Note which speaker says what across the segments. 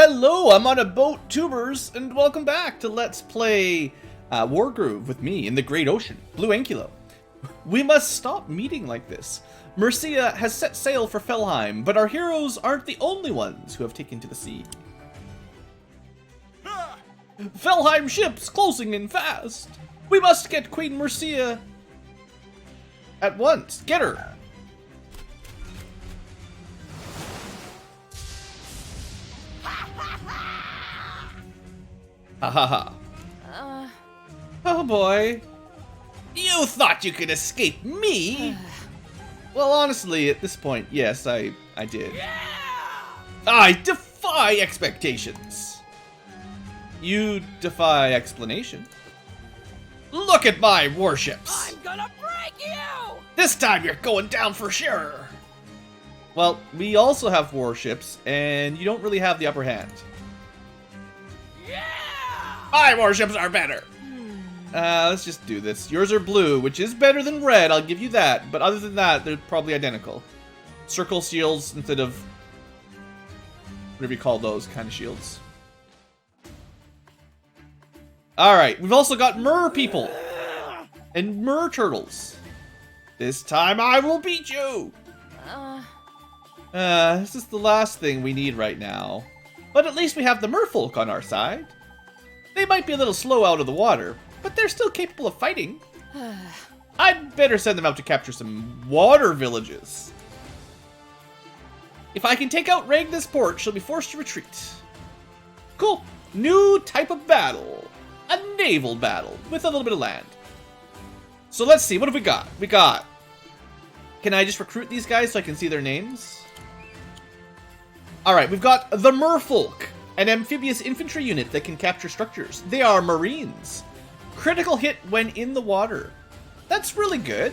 Speaker 1: Hello, I'm on a boat, tubers, and welcome back to Let's Play Wargroove with me in the Great Ocean, BlueAnkylo. We must stop meeting like this. Mercia has set sail for Felheim, but our heroes aren't the only ones who have taken to the sea. Felheim ships closing in fast. We must get Queen Mercia at once. Get her. Ha ha ha. Oh boy. You thought you could escape me? Well, honestly, at this point, yes, I did. Yeah! I defy expectations. You defy explanation. Look at my warships.
Speaker 2: I'm gonna break you!
Speaker 1: This time you're going down for sure. Well, we also have warships, and you don't really have the upper hand.
Speaker 2: Yeah!
Speaker 1: My warships are better. Let's just do this. Yours are blue, which is better than red, I'll give you that. But other than that, they're probably identical. Circle shields instead of whatever you call those kind of shields. Alright, we've also got mer people. And mer turtles. This time I will beat you! This is the last thing we need right now. But at least we have the merfolk on our side. They might be a little slow out of the water, but they're still capable of fighting. I'd better send them out to capture some water villages. If I can take out Ragnar's port, she'll be forced to retreat. Cool. New type of battle. A naval battle with a little bit of land. So let's see, what have we got? Can I just recruit these guys so I can see their names? Alright, we've got the Merfolk, an amphibious infantry unit that can capture structures. They are Marines. Critical hit when in the water. That's really good.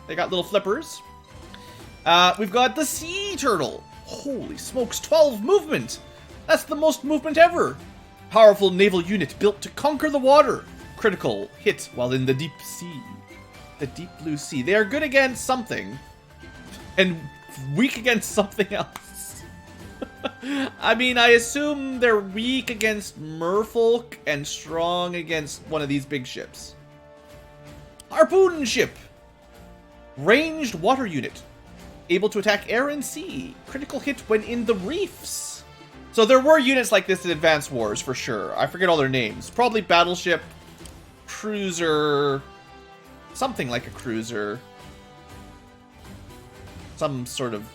Speaker 1: They got little flippers. We've got the Sea Turtle. Holy smokes, 12 movement. That's the most movement ever. Powerful naval unit built to conquer the water. Critical hit while in the deep sea. The deep blue sea. They are good against something. And weak against something else. I mean, I assume they're weak against merfolk and strong against one of these big ships. Harpoon ship. Ranged water unit. Able to attack air and sea. Critical hit when in the reefs. So there were units like this in Advanced Wars, for sure. I forget all their names. Probably battleship, cruiser, something like a cruiser. Some sort of...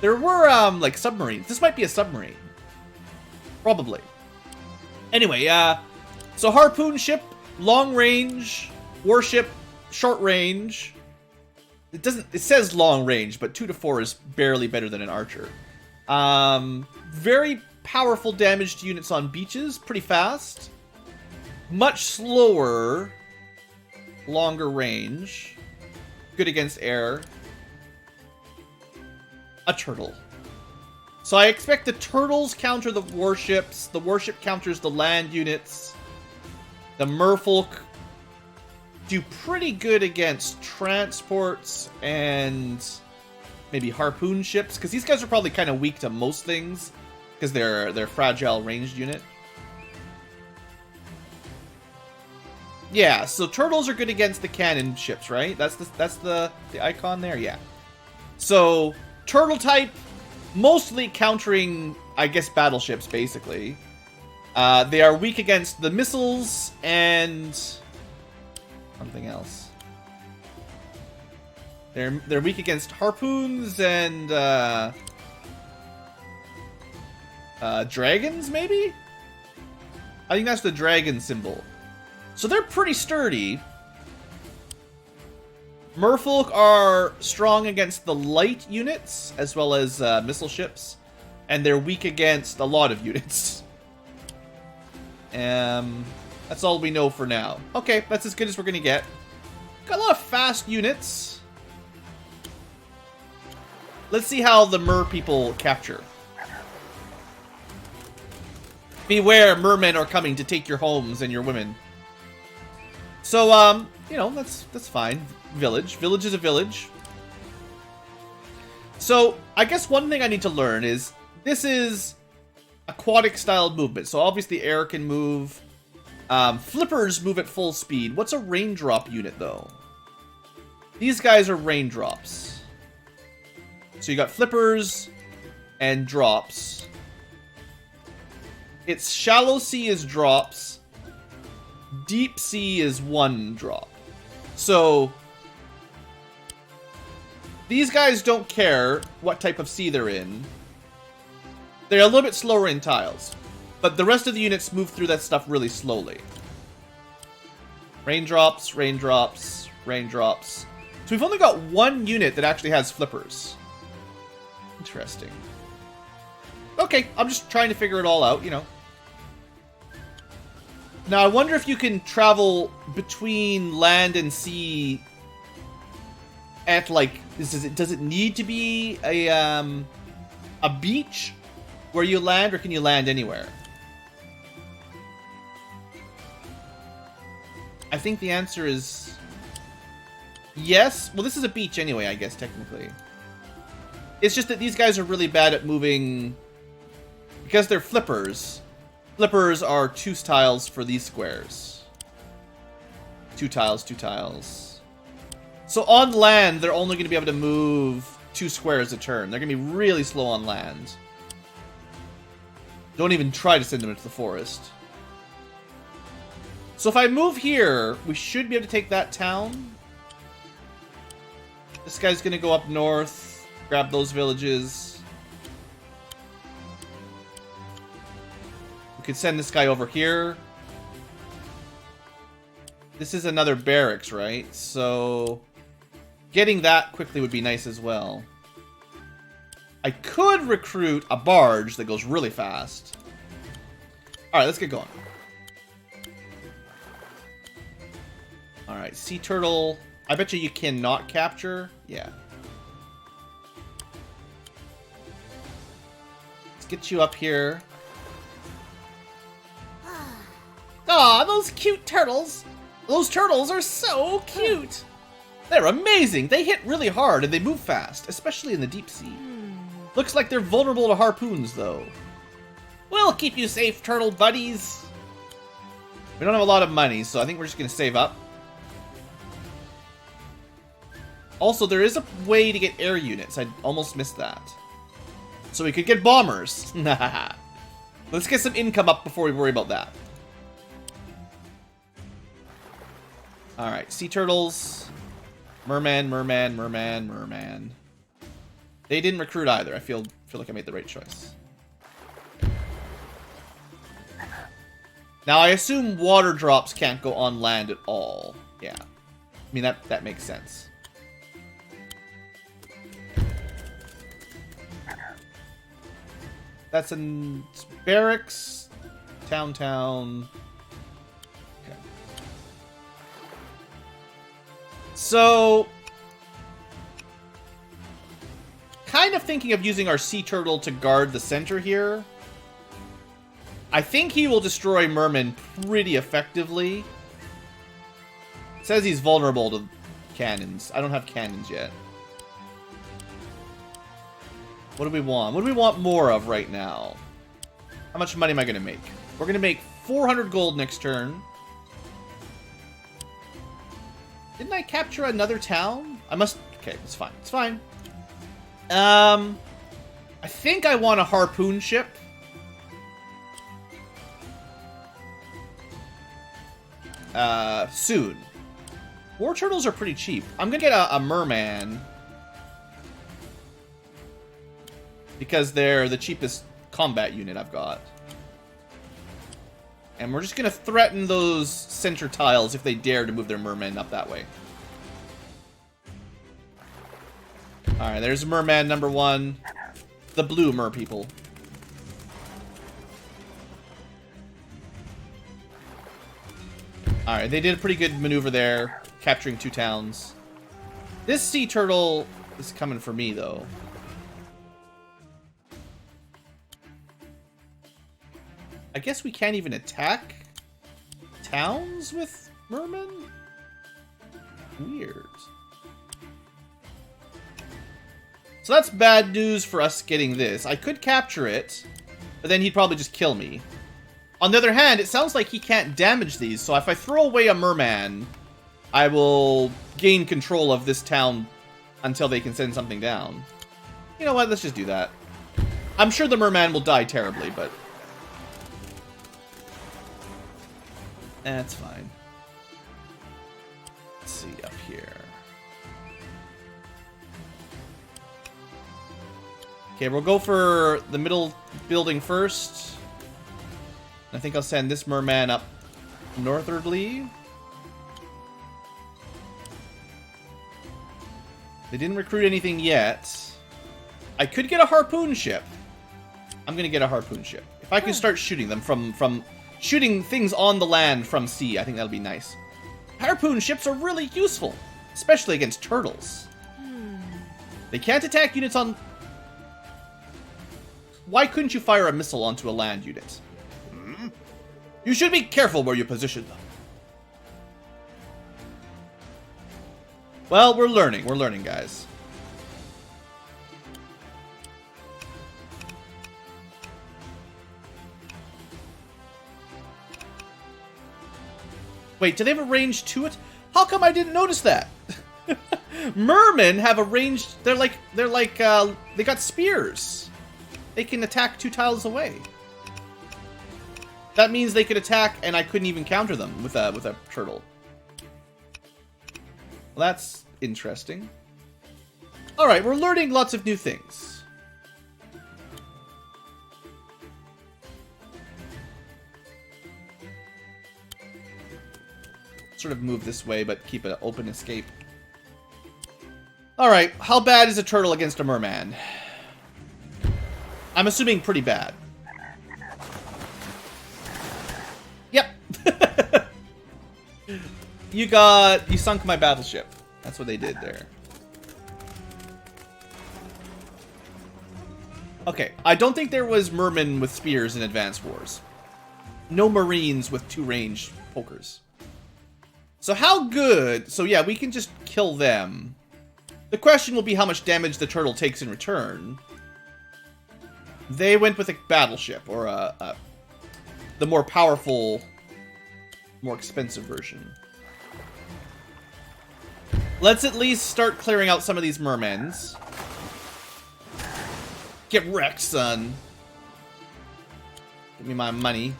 Speaker 1: There were, like, submarines. This might be a submarine. Probably. Anyway, so harpoon ship, long range, warship, short range. It says long range, but 2 to 4 is barely better than an archer. Very powerful damaged units on beaches, pretty fast. Much slower, longer range. Good against air. A turtle. So I expect the turtles counter the warships. The warship counters the land units. The merfolk do pretty good against transports and maybe harpoon ships, because these guys are probably kind of weak to most things because they're fragile ranged unit. Yeah, so turtles are good against the cannon ships, right? That's the icon there, yeah. So turtle type, mostly countering, I guess, battleships, basically. They are weak against the missiles and something else. They're weak against harpoons and dragons, maybe? I think that's the dragon symbol. So they're pretty sturdy. Merfolk are strong against the light units, as well as missile ships. And they're weak against a lot of units. That's all we know for now. Okay, that's as good as we're gonna get. Got a lot of fast units. Let's see how the mer people capture. Beware, mermen are coming to take your homes and your women. So, you know, that's fine. Village. Village is a village. So, I guess one thing I need to learn is This is aquatic styled movement, so obviously air can move. Flippers move at full speed. What's a raindrop unit, though? These guys are raindrops. So you got flippers and drops. It's shallow sea is drops. Deep sea is 1 drop. So these guys don't care what type of sea they're in. They're a little bit slower in tiles. But the rest of the units move through that stuff really slowly. Raindrops, raindrops, raindrops. So we've only got 1 unit that actually has flippers. Interesting. Okay, I'm just trying to figure it all out, you know. Now, I wonder if you can travel between land and sea at, like, does it need to be a beach where you land, or can you land anywhere? I think the answer is yes. Well, this is a beach anyway, I guess, technically. It's just that these guys are really bad at moving because they're flippers. Flippers are 2 tiles for these squares. 2 tiles, 2 tiles. So on land, they're only going to be able to move 2 squares a turn. They're going to be really slow on land. Don't even try to send them into the forest. So if I move here, we should be able to take that town. This guy's going to go up north, grab those villages. We could send this guy over here. This is another barracks, right? So getting that quickly would be nice as well. I could recruit a barge that goes really fast. Alright, let's get going. Alright, sea turtle. I bet you cannot capture. Yeah. Let's get you up here. Aw, those cute turtles. Those turtles are so cute. They're amazing. They hit really hard and they move fast, especially in the deep sea. Looks like they're vulnerable to harpoons, though. We'll keep you safe, turtle buddies. We don't have a lot of money, so I think we're just going to save up. Also, there is a way to get air units. I almost missed that. So we could get bombers. Let's get some income up before we worry about that. Alright, sea turtles. Merman, merman, merman, merman. They didn't recruit either. I feel like I made the right choice. Now, I assume water drops can't go on land at all. Yeah. I mean, that makes sense. That's in barracks. Town. Okay. So, kind of thinking of using our sea turtle to guard the center here. I think he will destroy Merman pretty effectively. It says he's vulnerable to cannons. I don't have cannons yet. What do we want? What do we want more of right now? How much money am I going to make? We're going to make 400 gold next turn. Didn't I capture another town? I must... Okay, it's fine. It's fine. I think I want a harpoon ship. Soon. War turtles are pretty cheap. I'm gonna get a merman. Because they're the cheapest combat unit I've got. And we're just gonna threaten those center tiles if they dare to move their mermen up that way. Alright, there's merman number 1. The blue mer people. Alright, they did a pretty good maneuver there, capturing 2 towns. This sea turtle is coming for me, though. I guess we can't even attack towns with mermen? Weird. So that's bad news for us getting this. I could capture it, but then he'd probably just kill me. On the other hand, it sounds like he can't damage these, so if I throw away a merman, I will gain control of this town until they can send something down. You know what? Let's just do that. I'm sure the merman will die terribly, but... that's fine. Let's see, up here. Okay, we'll go for the middle building first. I think I'll send this merman up northwardly. They didn't recruit anything yet. I could get a harpoon ship. I'm going to get a harpoon ship. If I can start shooting them from shooting things on the land from sea, I think that'll be nice. Harpoon ships are really useful, especially against turtles. They can't attack units on... Why couldn't you fire a missile onto a land unit? You should be careful where you position them. Well, we're learning. We're learning, guys. Wait, do they have a range to it? How come I didn't notice that? Mermen have a range. They're like they got spears. They can attack 2 tiles away. That means they could attack, and I couldn't even counter them with a turtle. Well, that's interesting. All right, we're learning lots of new things. Sort of move this way, but keep an open escape. All right, how bad is a turtle against a merman? I'm assuming pretty bad. Yep. You sunk my battleship. That's what they did there. Okay, I don't think there was mermen with spears in Advance Wars. No marines with 2-range pokers. So how good... So yeah, we can just kill them. The question will be how much damage the turtle takes in return. They went with a battleship, or the more powerful, more expensive version. Let's at least start clearing out some of these mermens. Get wrecked, son. Give me my money.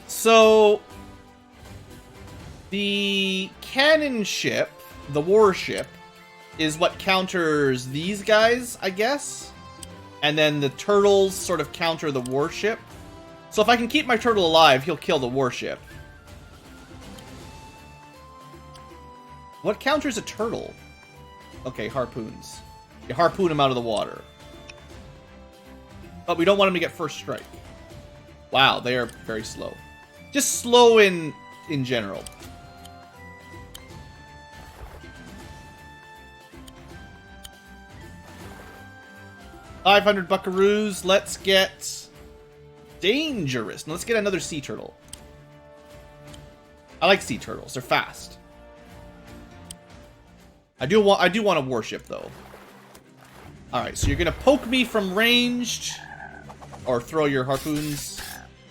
Speaker 1: So, the cannon ship, the warship, is what counters these guys, I guess. And then the turtles sort of counter the warship. So if I can keep my turtle alive, he'll kill the warship. What counters a turtle? Okay, harpoons. You harpoon him out of the water. But we don't want him to get first strike. Wow, they are very slow. Just slow in general. $500 buckaroos. Let's get dangerous. Now let's get another sea turtle. I like sea turtles. They're fast. I do want a warship though. All right, so you're gonna poke me from ranged, or throw your harpoons.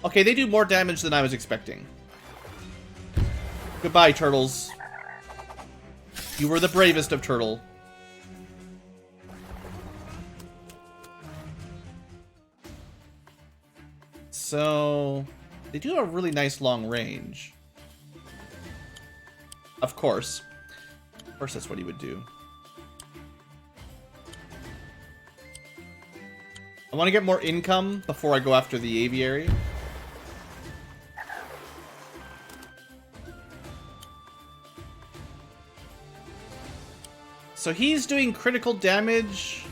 Speaker 1: Okay, they do more damage than I was expecting. Goodbye, turtles. You were the bravest of turtle. So, they do have a really nice long range. Of course. Of course that's what he would do. I want to get more income before I go after the aviary. So he's doing critical damage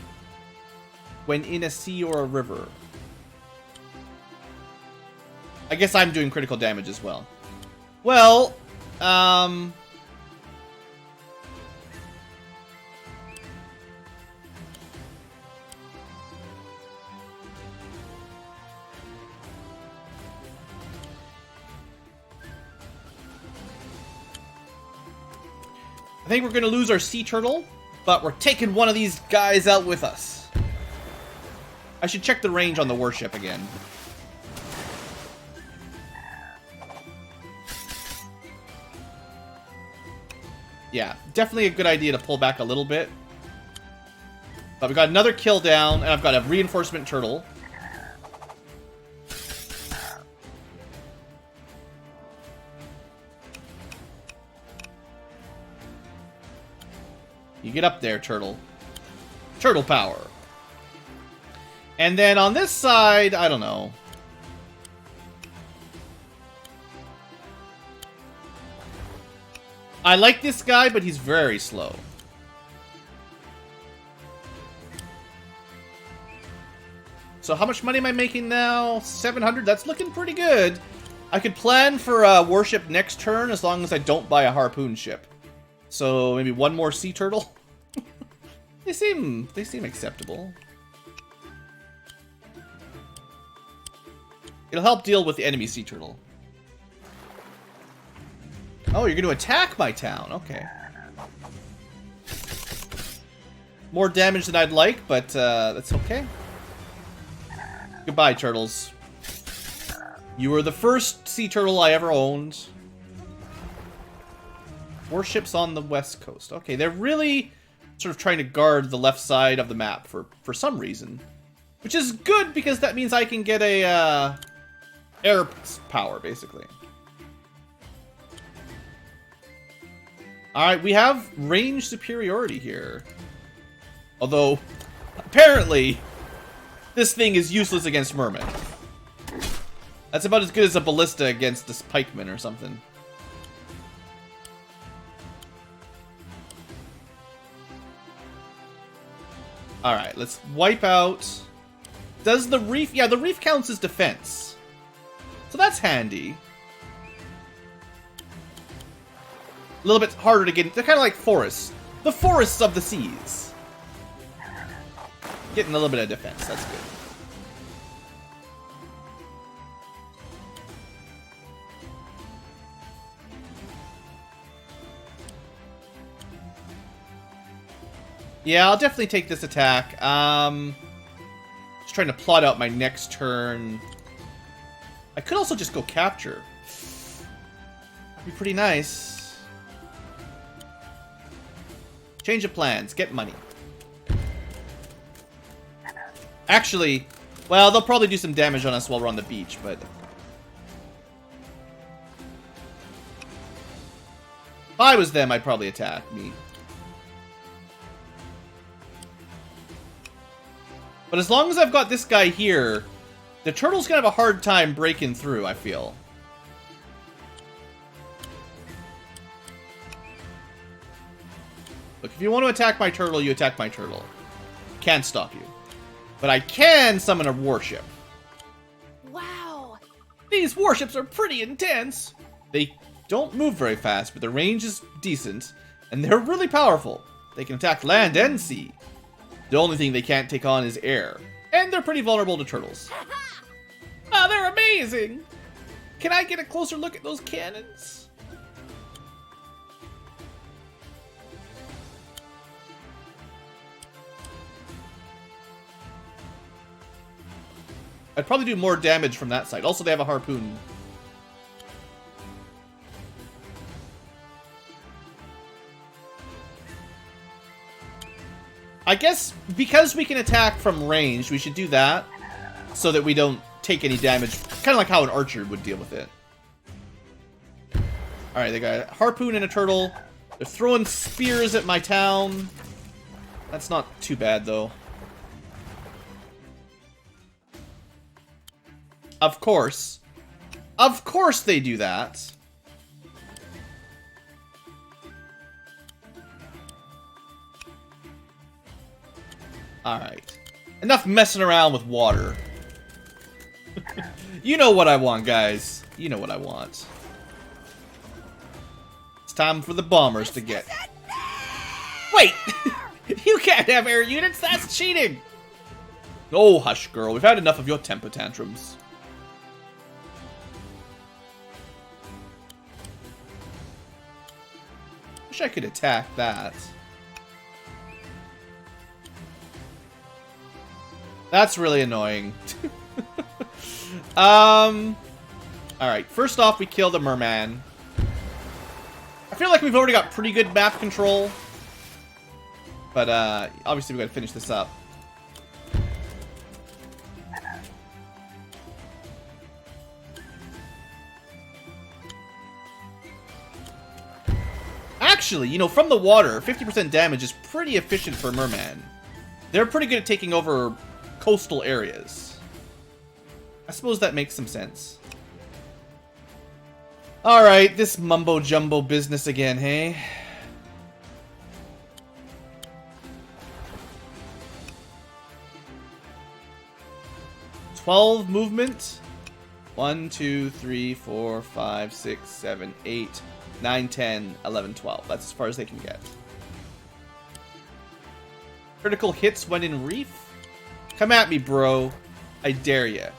Speaker 1: when in a sea or a river. I guess I'm doing critical damage as well. Well, think we're going to lose our sea turtle, but we're taking one of these guys out with us. I should check the range on the warship again. Yeah, definitely a good idea to pull back a little bit. But we got another kill down, and I've got a reinforcement turtle. You get up there, turtle. Turtle power. And then on this side, I don't know. I like this guy, but he's very slow. So how much money am I making now? 700? That's looking pretty good. I could plan for a warship next turn as long as I don't buy a harpoon ship. So maybe one more sea turtle. They seem acceptable. It'll help deal with the enemy sea turtle. Oh, you're going to attack my town. Okay. More damage than I'd like, but that's okay. Goodbye, turtles. You were the first sea turtle I ever owned. Warships on the west coast. Okay, they're really sort of trying to guard the left side of the map for some reason. Which is good, because that means I can get a air power, basically. Alright, we have range superiority here. Although, apparently, this thing is useless against mermen. That's about as good as a ballista against this pikeman or something. Alright, let's wipe out. Does the reef... Yeah, the reef counts as defense. So that's handy. A little bit harder to get... They're kind of like forests. The forests of the seas. Getting a little bit of defense. That's good. Yeah, I'll definitely take this attack. Just trying to plot out my next turn. I could also just go capture. That'd be pretty nice. Change of plans. Get money. Actually, well, they'll probably do some damage on us while we're on the beach, but... If I was them, I'd probably attack me. But as long as I've got this guy here, the turtle's gonna have a hard time breaking through, I feel. Look, if you want to attack my turtle, you attack my turtle. Can't stop you. But I can summon a warship.
Speaker 2: Wow.
Speaker 1: These warships are pretty intense. They don't move very fast, but the range is decent, and they're really powerful. They can attack land and sea. The only thing they can't take on is air. And they're pretty vulnerable to turtles. Oh, they're amazing! Can I get a closer look at those cannons? I'd probably do more damage from that side. Also, they have a harpoon. I guess because we can attack from range, we should do that so that we don't take any damage. Kind of like how an archer would deal with it. Alright, they got a harpoon and a turtle. They're throwing spears at my town. That's not too bad, though. Of course. Of course they do that. Alright. Enough messing around with water. You know what I want, guys. You know what I want. It's time for the bombers to get... Wait! You can't have air units! That's cheating! Oh, hush, girl. We've had enough of your temper tantrums. Wish I could attack that. That's really annoying. Alright, first off, we kill the merman. I feel like we've already got pretty good map control. But, obviously we gotta finish this up. Actually, you know, from the water, 50% damage is pretty efficient for merman. They're pretty good at taking over coastal areas. I suppose that makes some sense. Alright, this mumbo-jumbo business again, hey? $12 movement. 1, 2, 3, 4, 5, 6, 7, 8, 9, 10, 11, 12. That's as far as they can get. Critical hits when in reef? Come at me, bro. I dare ya.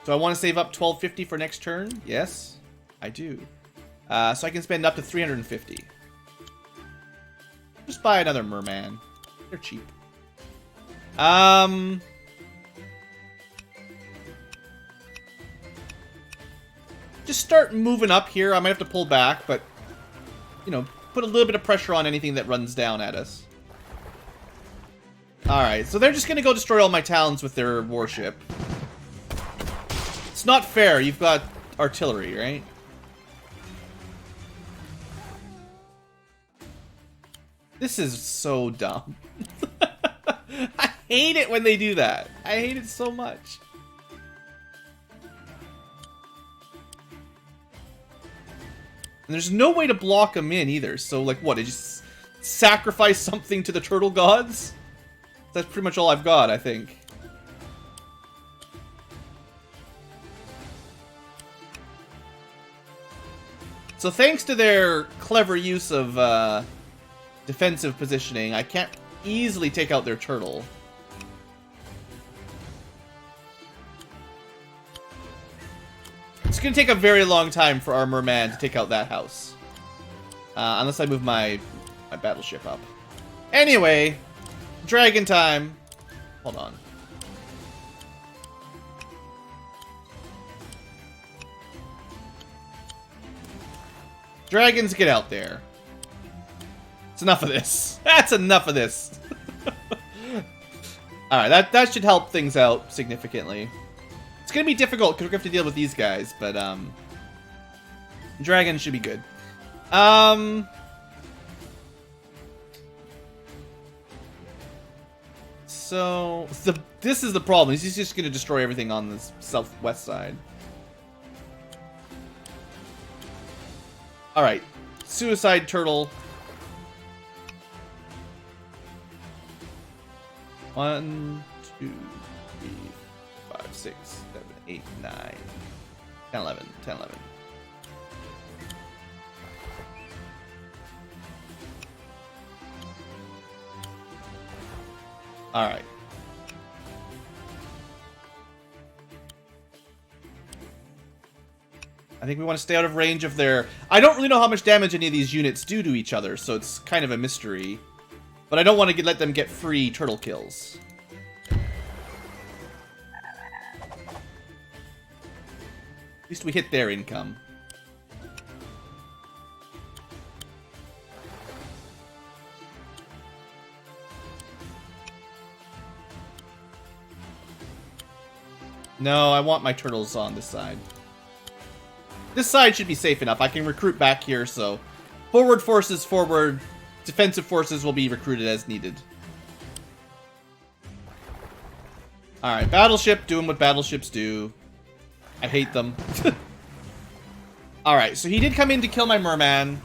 Speaker 1: Do I want to save up 1250 for next turn? Yes, I do. So I can spend up to 350. Just buy another merman. They're cheap. Just start moving up here. I might have to pull back, but, you know, put a little bit of pressure on anything that runs down at us. Alright, so they're just going to go destroy all my towns with their warship. It's not fair. You've got artillery, right? This is so dumb. I hate it when they do that. I hate it so much. And there's no way to block them in either. So, like, what? I just sacrifice something to the turtle gods? That's pretty much all I've got, I think. So thanks to their clever use of defensive positioning, I can't easily take out their turtle. It's going to take a very long time for our merman to take out that house. Unless I move my battleship up. Anyway, dragon time. Hold on. Dragons, get out there. It's enough of this. That's enough of this. Alright, that should help things out significantly. It's gonna be difficult because we're gonna have to deal with these guys, but dragons should be good. So this is the problem. He's just gonna destroy everything on the southwest side. Alright. Suicide turtle. 1, 2, 3, 5, 6, 7, 8, 9, 10, 11, 10, 11. Alright. I think we want to stay out of range of their... I don't really know how much damage any of these units do to each other, so it's kind of a mystery. But I don't want to let them get free turtle kills. At least we hit their income. No, I want my turtles on this side. This side should be safe enough. I can recruit back here, so... Forward forces forward. Defensive forces will be recruited as needed. Alright, battleship doing what battleships do. I hate them. Alright, so he did come in to kill my merman.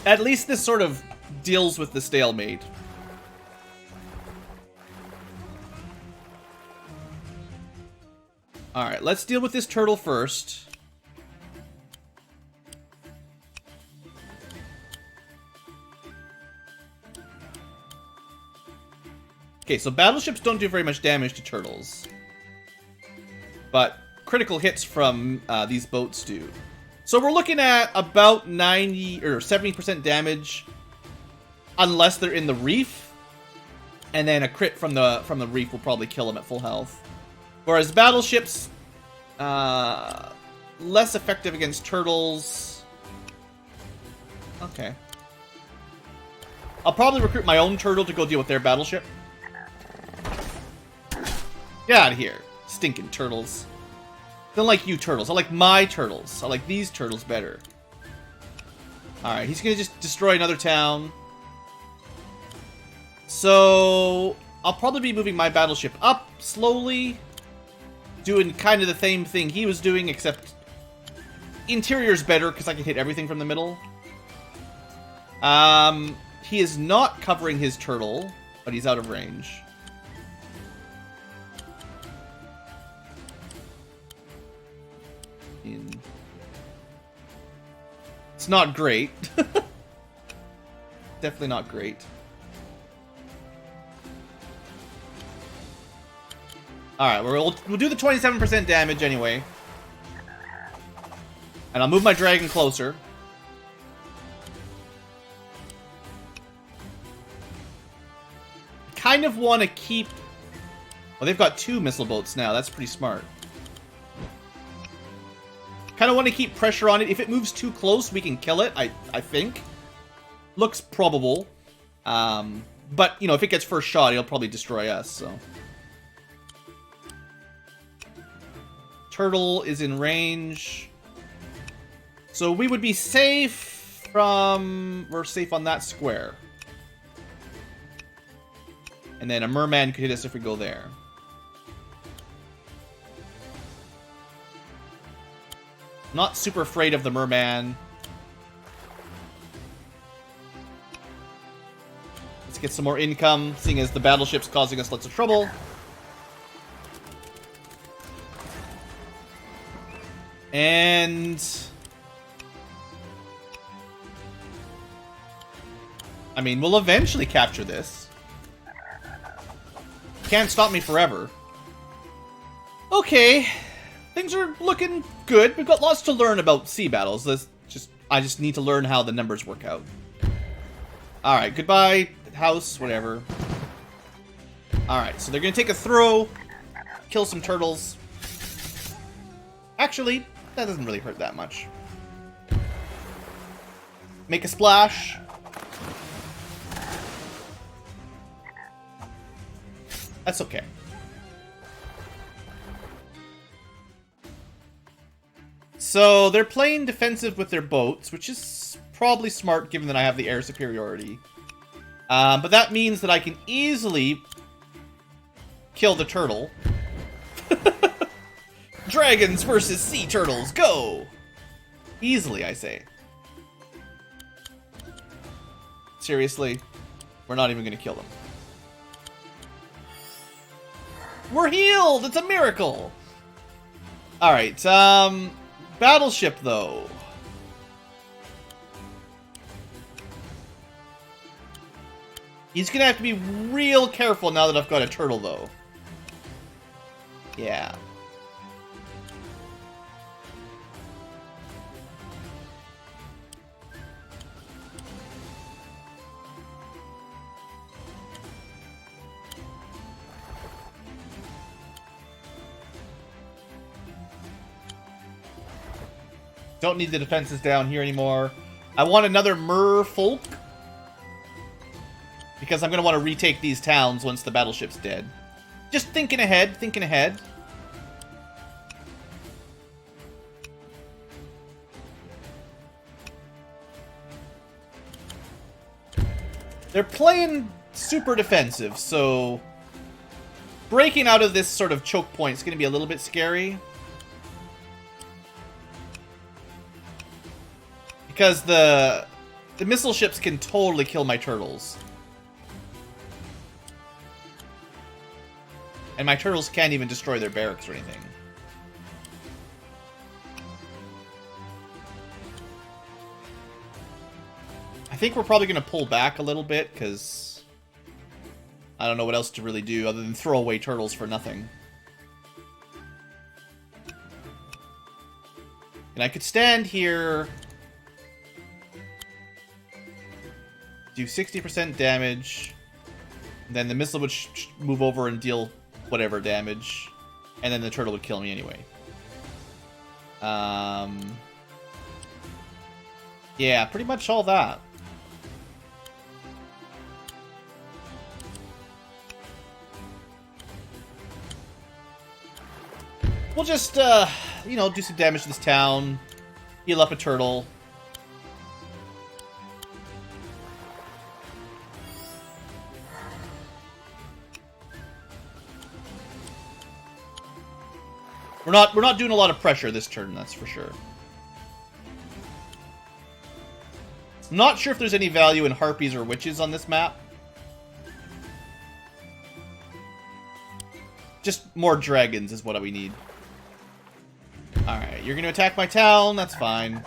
Speaker 1: At least this sort of deals with the stalemate. Alright, let's deal with this turtle first. Okay, so battleships don't do very much damage to turtles. but critical hits from these boats do. So we're looking at about 90 or 70% damage, unless they're in the reef, and then a crit from the reef will probably kill them at full health. Whereas battleships, less effective against turtles. Okay. I'll probably recruit my own turtle to go deal with their battleship. Get out of here, stinking turtles. I don't like you turtles. I like my turtles. I like these turtles better. Alright, he's gonna just destroy another town. So I'll probably be moving my battleship up slowly. Doing kind of the same thing he was doing, except interior's better because I can hit everything from the middle. He is not covering his turtle, but he's out of range. It's not great. Definitely not great. Alright, we'll do the 27% damage anyway. And I'll move my dragon closer. Kind of want to keep... Well, they've got 2 missile boats now. That's pretty smart. Kind of want to keep pressure on it. If it moves too close, we can kill it, I think. Looks probable. But, you know, if it gets first shot, it'll probably destroy us, so... Turtle is in range. So we would be safe from... We're safe on that square. And then a merman could hit us if we go there. Not super afraid of the merman. Let's get some more income, seeing as the battleship's causing us lots of trouble. And... I mean, we'll eventually capture this. Can't stop me forever. Okay. Things are looking good. We've got lots to learn about sea battles. I just need to learn how the numbers work out. Alright, goodbye, house, whatever. Alright, so they're gonna take a throw, kill some turtles. Actually, that doesn't really hurt that much. Make a splash. That's okay. So, they're playing defensive with their boats, which is probably smart given that I have the air superiority. But that means that I can easily kill the turtle. Dragons versus sea turtles, go! Easily, I say. Seriously? We're not even gonna kill them. We're healed! It's a miracle! Alright, battleship, though. He's gonna have to be real careful now that I've got a turtle, though. Yeah. Don't need the defenses down here anymore. I want another merfolk. Because I'm going to want to retake these towns once the battleship's dead. Just thinking ahead, thinking ahead. They're playing super defensive, so... breaking out of this sort of choke point is going to be a little bit scary. Because the missile ships can totally kill my turtles. And my turtles can't even destroy their barracks or anything. I think we're probably going to pull back a little bit, because I don't know what else to really do other than throw away turtles for nothing. And I could stand here, do 60% damage, then the missile would move over and deal whatever damage, and then the turtle would kill me anyway. Yeah, pretty much all that. We'll just, you know, do some damage to this town, heal up a turtle. We're not doing a lot of pressure this turn, that's for sure. I'm not sure if there's any value in harpies or witches on this map. Just more dragons is what we need. Alright, you're gonna attack my town, that's fine.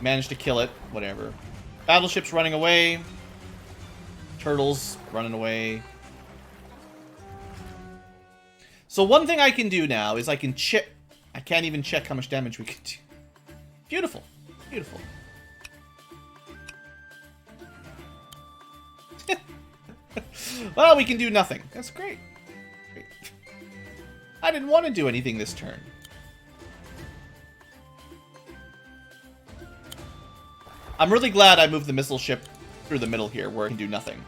Speaker 1: Managed to kill it, whatever. Battleship's running away. Turtles running away. So one thing I can do now is I can check... I can't even check how much damage we can do. Beautiful. Beautiful. Well, we can do nothing. That's great. Great. I didn't want to do anything this turn. I'm really glad I moved the missile ship through the middle here, where it can do nothing.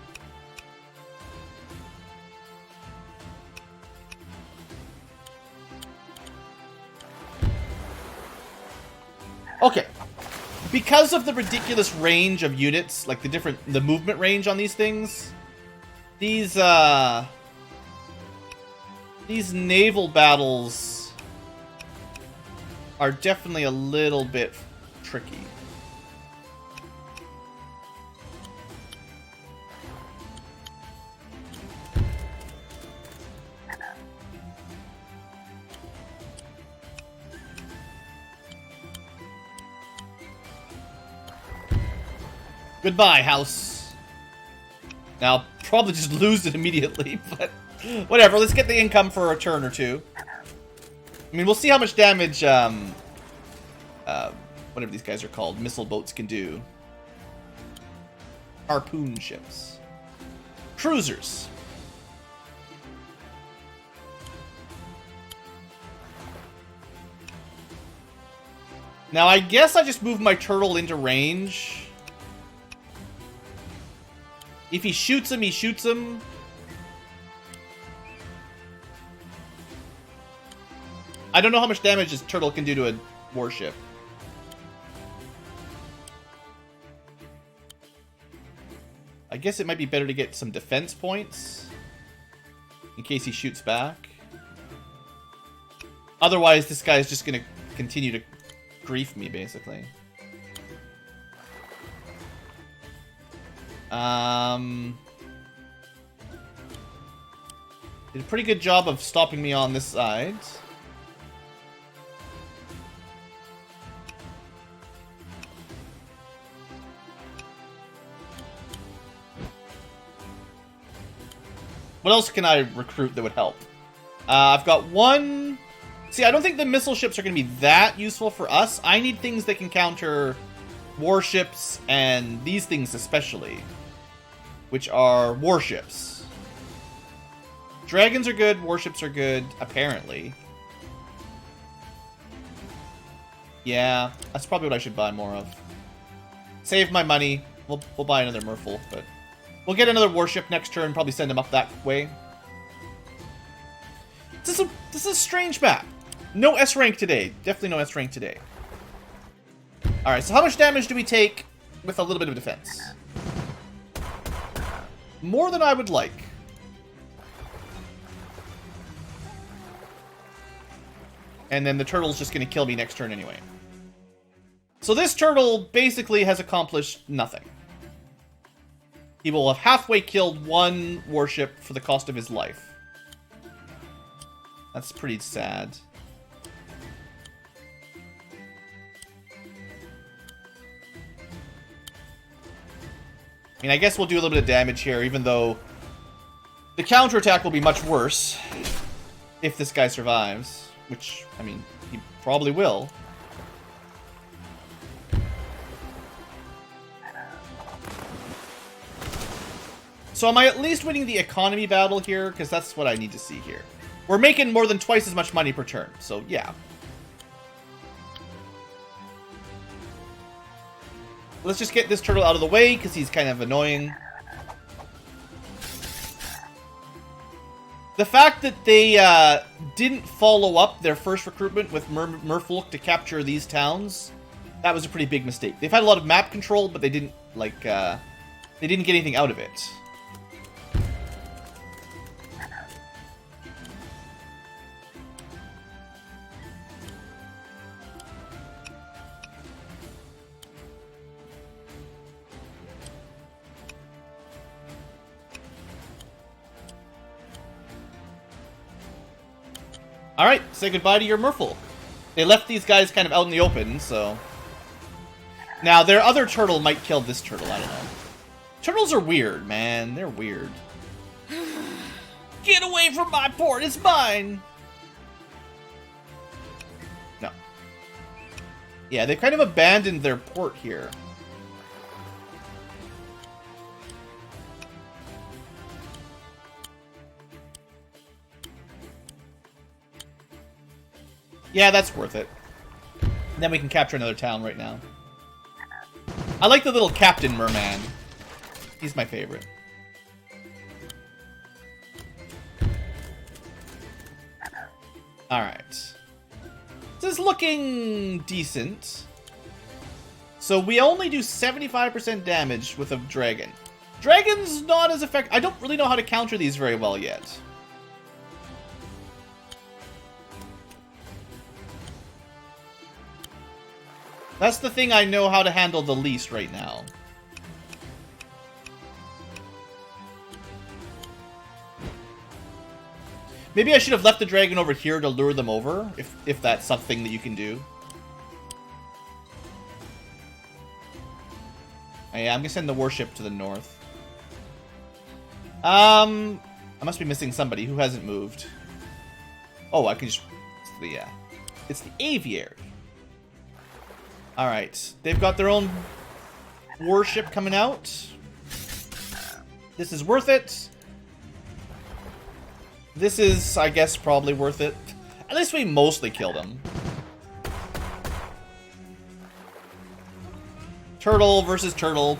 Speaker 1: Okay. Because of the ridiculous range of units, like the movement range on these things, these naval battles are definitely a little bit tricky. Goodbye, house. Now, I'll probably just lose it immediately, but whatever. Let's get the income for a turn or two. I mean, we'll see how much damage, whatever these guys are called, missile boats can do. Harpoon ships. Cruisers. Now, I guess I just moved my turtle into range. If he shoots him, he shoots him. I don't know how much damage this turtle can do to a warship. I guess it might be better to get some defense points in case he shoots back. Otherwise, this guy is just going to continue to grief me, basically. Did a pretty good job of stopping me on this side. What else can I recruit that would help? I've got one... See, I don't think the missile ships are going to be that useful for us. I need things that can counter warships and these things especially, which are warships. Dragons are good, warships are good, apparently. Yeah, that's probably what I should buy more of. Save my money. We'll buy another Merfolk, but we'll get another warship next turn, probably send them up that way. This is a strange map. No S rank today. Definitely no S rank today. Alright, so how much damage do we take with a little bit of defense? More than I would like. And then the turtle's just going to kill me next turn anyway. So this turtle basically has accomplished nothing. He will have halfway killed one warship for the cost of his life. That's pretty sad. I mean, I guess we'll do a little bit of damage here, even though the counterattack will be much worse if this guy survives. Which, I mean, he probably will. So am I at least winning the economy battle here? Because that's what I need to see here. We're making more than twice as much money per turn, so yeah. Let's just get this turtle out of the way, because he's kind of annoying. The fact that they didn't follow up their first recruitment with merfolk to capture these towns, that was a pretty big mistake. They've had a lot of map control, but they didn't, like, they didn't get anything out of it. Alright, say goodbye to your merfolk. They left these guys kind of out in the open, so... Now, their other turtle might kill this turtle, I don't know. Turtles are weird, man. They're weird. Get away from my port, it's mine! No. Yeah, they kind of abandoned their port here. Yeah, that's worth it. And then we can capture another town right now. I like the little Captain Merman. He's my favorite. Alright. This is looking decent. So we only do 75% damage with a dragon. Dragon's not as effective. I don't really know how to counter these very well yet. That's the thing I know how to handle the least right now. Maybe I should have left the dragon over here to lure them over, if that's something that you can do. Oh, yeah, I'm gonna send the warship to the north. I must be missing somebody who hasn't moved. Oh, I can just... It's the aviary. Alright, they've got their own warship coming out. This is worth it. This is, I guess, probably worth it. At least we mostly killed them. Turtle versus turtle.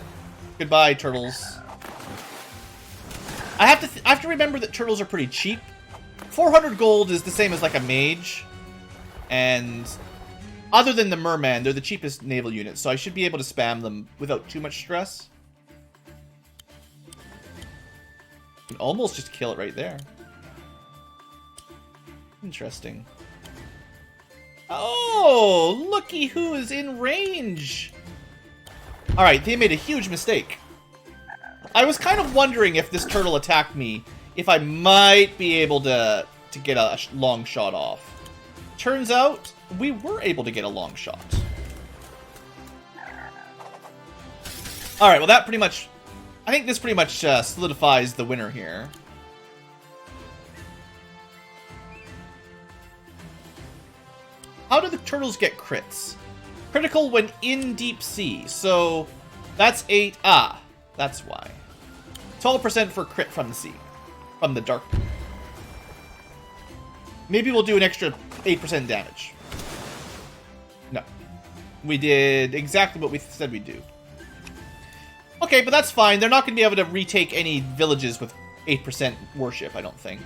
Speaker 1: Goodbye, turtles. I have to remember that turtles are pretty cheap. 400 gold is the same as like a mage. And... other than the merman, they're the cheapest naval unit, so I should be able to spam them without too much stress. Can almost just kill it right there. Interesting. Oh, looky who is in range. Alright, they made a huge mistake. I was kind of wondering if this turtle attacked me, if I might be able to get a long shot off. Turns out, we were able to get a long shot. Alright, well that pretty much... I think this pretty much solidifies the winner here. How do the turtles get crits? Critical when in deep sea. So, that's 8... Ah, that's why. 12% for crit from the sea. From the dark. Maybe we'll do an extra 8% damage. No. We did exactly what we said we'd do. Okay, but that's fine. They're not going to be able to retake any villages with 8% warship, I don't think.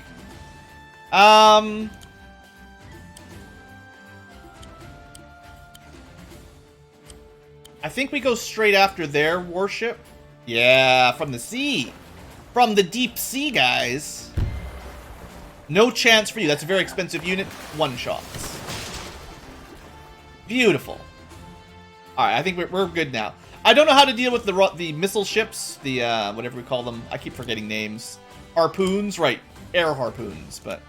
Speaker 1: I think we go straight after their warship. Yeah, from the sea. From the deep sea, guys. No chance for you. That's a very expensive unit. One shots. Beautiful. Alright, I think we're good now. I don't know how to deal with the missile ships. The, whatever we call them. I keep forgetting names. Harpoons? Right. Air harpoons, but...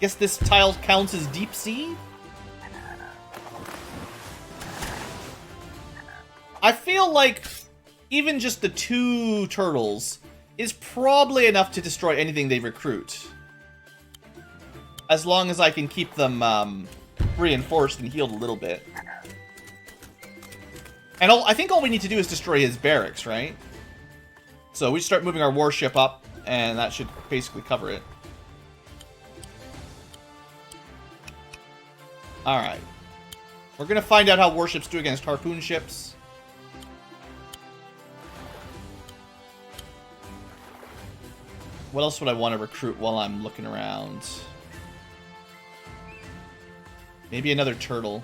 Speaker 1: guess this tile counts as deep sea? I feel like even just the 2 turtles is probably enough to destroy anything they recruit. As long as I can keep them reinforced and healed a little bit. And I think all we need to do is destroy his barracks, right? So we start moving our warship up, and that should basically cover it. Alright. We're gonna find out how warships do against harpoon ships. What else would I want to recruit while I'm looking around? Maybe another turtle.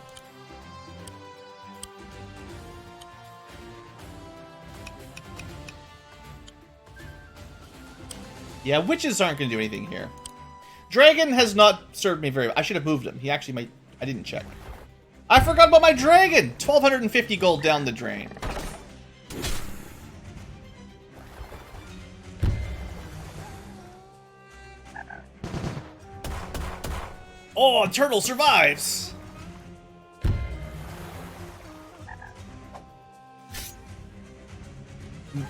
Speaker 1: Yeah, witches aren't going to do anything here. Dragon has not served me very well. I should have moved him. He actually might... I didn't check. I forgot about my dragon! 1,250 gold down the drain. Oh, turtle survives!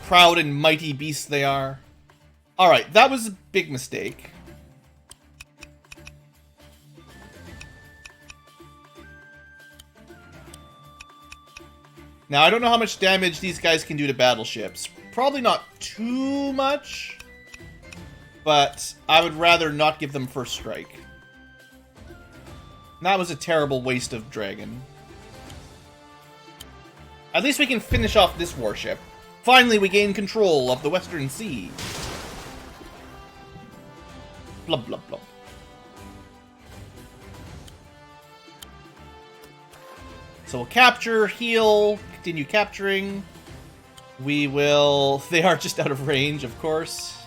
Speaker 1: Proud and mighty beasts they are. Alright, that was a big mistake. Now, I don't know how much damage these guys can do to battleships. Probably not too much. But I would rather not give them first strike. That was a terrible waste of dragon. At least we can finish off this warship. Finally, we gain control of the Western Sea. Blub, blub, blub. So we'll capture, heal, continue capturing. We will... They are just out of range, of course.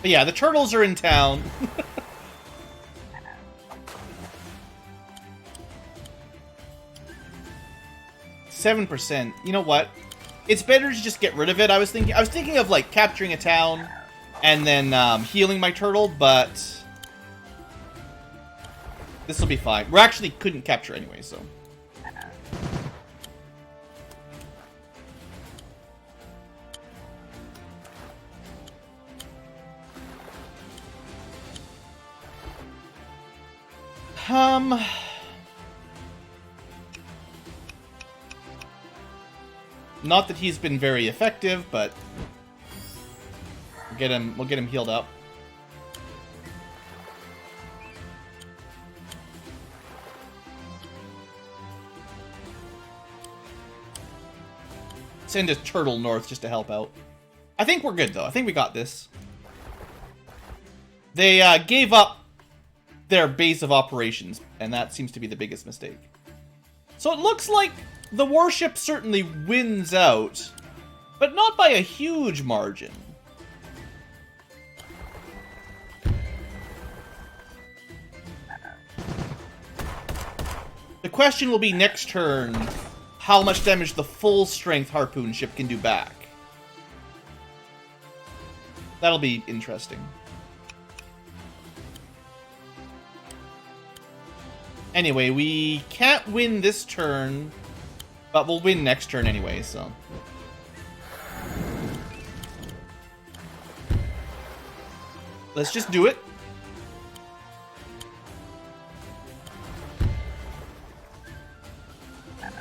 Speaker 1: But yeah, the turtles are in town. 7%. You know what? It's better to just get rid of it. I was thinking of like capturing a town and then healing my turtle, but this will be fine. We actually couldn't capture anyway, so. Not that he's been very effective, but we'll get him healed up. Send a turtle north just to help out. I think we're good though. I think we got this. They gave up their base of operations, and that seems to be the biggest mistake. So it looks like the warship certainly wins out, but not by a huge margin. The question will be next turn, how much damage the full strength harpoon ship can do back. That'll be interesting. Anyway, we can't win this turn, but we'll win next turn anyway, so. Let's just do it.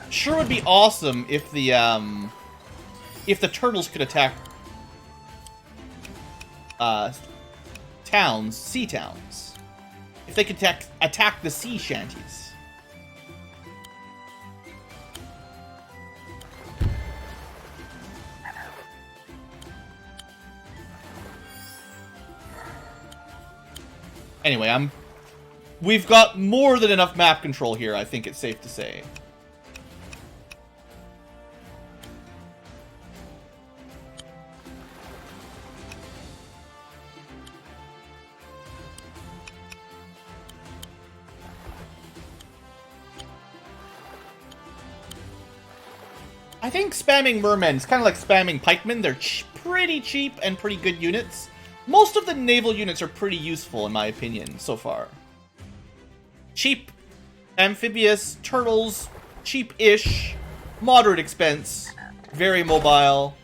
Speaker 1: Sure would be awesome if the turtles could attack towns, sea towns. If they could attack the sea shanties. Anyway, we've got more than enough map control here, I think it's safe to say. I think spamming mermen is kind of like spamming pikemen. They're pretty cheap and pretty good units. Most of the naval units are pretty useful, in my opinion, so far. Cheap Amphibious, turtles, cheap-ish, moderate expense, very mobile.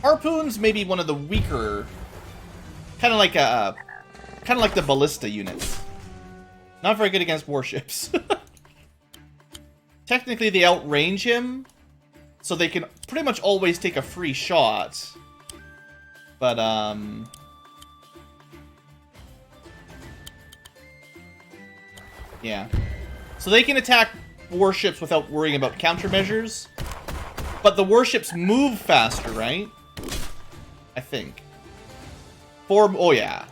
Speaker 1: Harpoons may be one of the weaker, kind of like the ballista units. Not very good against warships. Technically, they outrange him, so they can pretty much always take a free shot. But, yeah. So they can attack warships without worrying about countermeasures. But the warships move faster, right? I think. Oh yeah.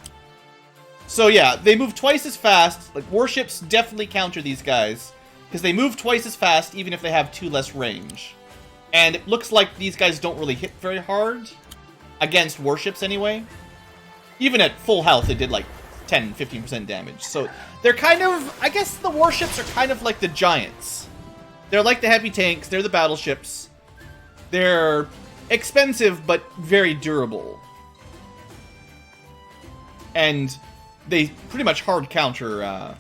Speaker 1: So yeah, they move twice as fast. Like, warships definitely counter these guys. Because they move twice as fast, even if they have 2 less range. And it looks like these guys don't really hit very hard. Against warships, anyway. Even at full health, they did like 10, 15% damage. So they're kind of... I guess the warships are kind of like the giants. They're like the heavy tanks. They're the battleships. They're expensive, but very durable. And they pretty much hard counter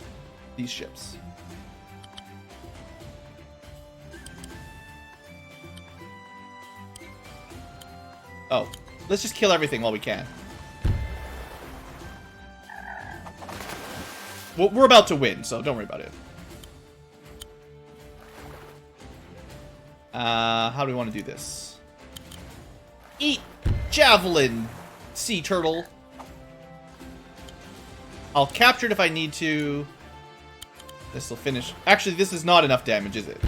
Speaker 1: these ships. Oh, let's just kill everything while we can. Well, we're about to win, so don't worry about it. How do we want to do this? Eat javelin, sea turtle. I'll capture it if I need to. This will finish. Actually, this is not enough damage, is it?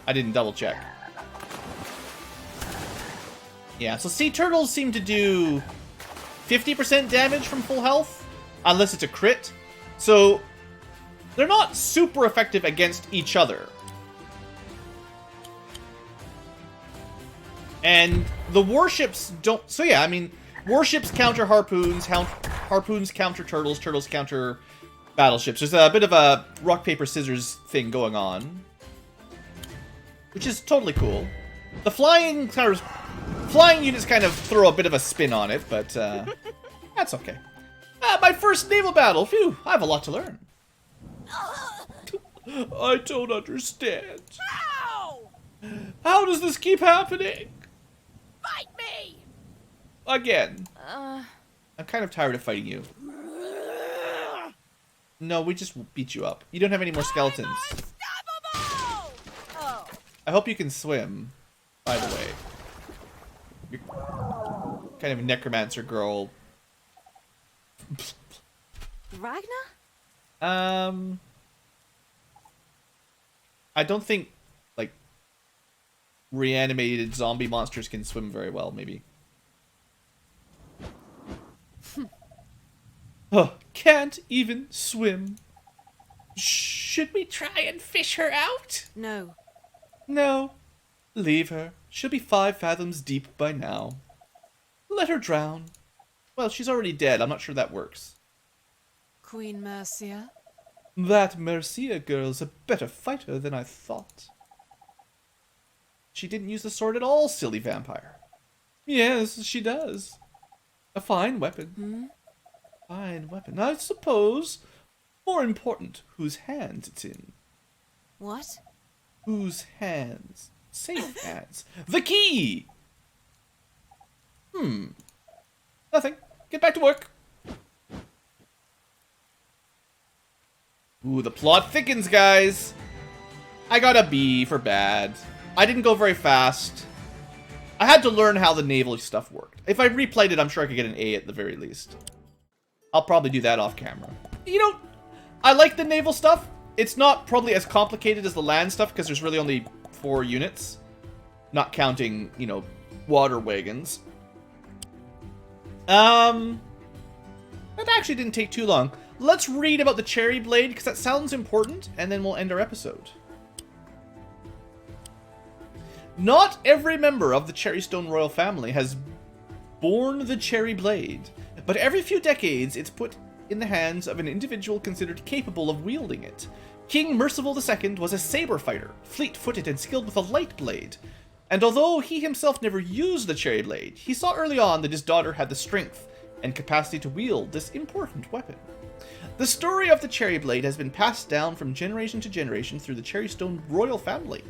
Speaker 1: I didn't double check. Yeah, so sea turtles seem to do 50% damage from full health, unless it's a crit. So they're not super effective against each other. And the warships don't... So yeah, I mean, warships counter harpoons, harpoons counter turtles, turtles counter battleships. There's a bit of a rock, paper, scissors thing going on. Which is totally cool. The flying units kind of throw a bit of a spin on it, but that's okay. My first naval battle. Phew, I have a lot to learn. I don't understand.
Speaker 2: Ow!
Speaker 1: How does this keep happening?
Speaker 2: Fight me!
Speaker 1: Again. I'm kind of tired of fighting you. No, we just beat you up. You don't have any more skeletons.
Speaker 2: Unstoppable! Oh.
Speaker 1: I hope you can swim, by the way. You're kind of a necromancer girl.
Speaker 2: Ragnar?
Speaker 1: I don't think, like, reanimated zombie monsters can swim very well, maybe. Oh, can't even swim. Should we try and fish her out?
Speaker 2: No.
Speaker 1: No. Leave her. She'll be 5 fathoms deep by now. Let her drown. Well, she's already dead. I'm not sure that works.
Speaker 2: Queen Mercia?
Speaker 1: That Mercia girl's a better fighter than I thought. She didn't use the sword at all, silly vampire. Yes, she does. A fine weapon. Fine weapon. I suppose. More important, whose hands it's in.
Speaker 2: What?
Speaker 1: Whose hands? Safe hands. The key! Nothing. Get back to work. Ooh, the plot thickens, guys. I got a B for bad. I didn't go very fast. I had to learn how the naval stuff worked. If I replayed it, I'm sure I could get an A at the very least. I'll probably do that off camera. You know, I like the naval stuff. It's not probably as complicated as the land stuff because there's really only 4 units. Not counting, you know, water wagons. That actually didn't take too long. Let's read about the cherry blade because that sounds important, and then we'll end our episode. Not every member of the Cherrystone royal family has borne the cherry blade, but every few decades it's put in the hands of an individual considered capable of wielding it. King Merciful II was a saber fighter, fleet-footed and skilled with a light blade. And although he himself never used the cherry blade, he saw early on that his daughter had the strength and capacity to wield this important weapon. The story of the Cherry Blade has been passed down from generation to generation through the Cherrystone royal family.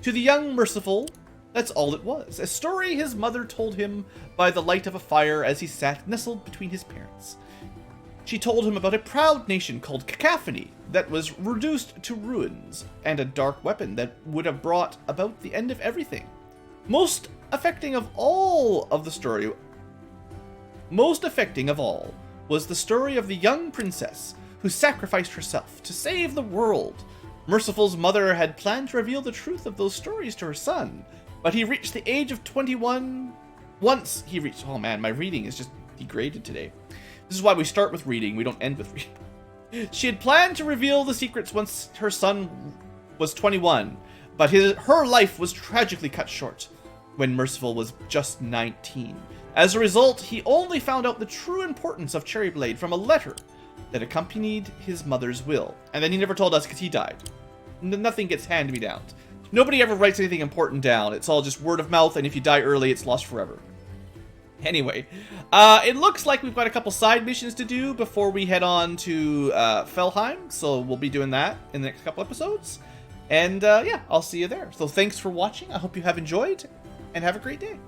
Speaker 1: To the young Merciful, that's all it was. A story his mother told him by the light of a fire as he sat nestled between his parents. She told him about a proud nation called Cacophony that was reduced to ruins, and a dark weapon that would have brought about the end of everything. Most affecting of all was the story of the young princess who sacrificed herself to save the world. Merciful's mother had planned to reveal the truth of those stories to her son, but he reached the age of 21. Once he reached... Oh man, my reading is just degraded today. This is why we start with reading, we don't end with reading. She had planned to reveal the secrets once her son was 21, but her life was tragically cut short when Merciful was just 19. As a result, he only found out the true importance of Cherry Blade from a letter that accompanied his mother's will. And then he never told us because he died. Nothing gets handed me down. Nobody ever writes anything important down. It's all just word of mouth, and if you die early, it's lost forever. Anyway, it looks like we've got a couple side missions to do before we head on to Felheim, so we'll be doing that in the next couple episodes. And yeah, I'll see you there. So thanks for watching. I hope you have enjoyed, and have a great day.